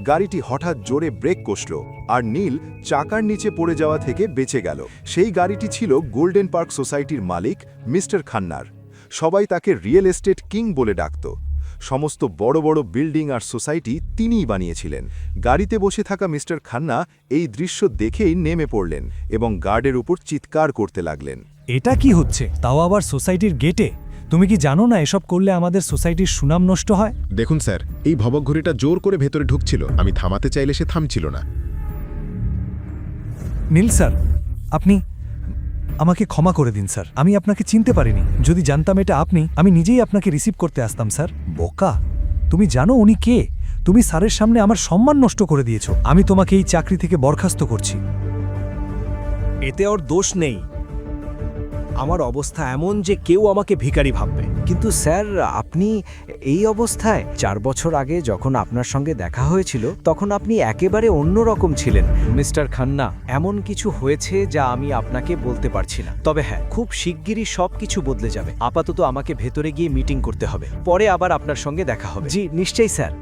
গাড়িটি হঠাৎ জোরে ব্রেক কষল আর নীল চাকার নিচে পড়ে যাওয়া থেকে বেঁচে গেল। সেই গাড়িটি ছিল গোল্ডেন পার্ক সোসাইটির মালিক মিস্টার খান্নার। সবাই তাকে রিয়েল এস্টেট কিং বলে ডাকত। সমস্ত বড় বড় বিল্ডিং আর সোসাইটি তিনিই বানিয়েছিলেন। গাড়িতে বসে থাকা মিস্টার খান্না এই দৃশ্য দেখেই নেমে পড়লেন এবং গার্ডের উপর চিৎকার করতে লাগলেন। এটা কি হচ্ছে, তাও আবার সোসাইটির গেটে? তুমি কি জানো না এসব করলে আমাদের সোসাইটির সুনাম নষ্ট হয়? দেখুন স্যার, এই ভবঘড়িটা জোর করে ভেতরে ঢুকছিল। আমি থামাতে চাইলে সে থামছিল না। নীল স্যার, আপনি আমাকে ক্ষমা করে দিন স্যার। আমি আপনাকে চিনতে পারিনি। যদি জানতাম এটা আপনি, আমি নিজেই আপনাকে রিসিভ করতে আসতাম স্যার। বোকা, তুমি জানো উনি কে? তুমি স্যারের সামনে আমার সম্মান নষ্ট করে দিয়েছো। আমি তোমাকে এই চাকরি থেকে বরখাস্ত করছি। এতে ওর দোষ নেই। আমার অবস্থা এমন যে কেউ আমাকে ভিখারি ভাববে। কিন্তু স্যার, আপনি এই অবস্থায় 4 বছর আগে যখন আপনার সঙ্গে দেখা হয়েছিল তখন আপনি একেবারে অন্যরকম ছিলেন। মিস্টার খান্না, এমন কিছু হয়েছে যা আমি আপনাকে বলতে পারছি না। তবে হ্যাঁ, খুব শিগগিরই সব কিছু বদলে যাবে। আপাতত আমাকে ভেতরে গিয়ে মিটিং করতে হবে, পরে আবার আপনার সঙ্গে দেখা হবে। জি নিশ্চয়ই স্যার।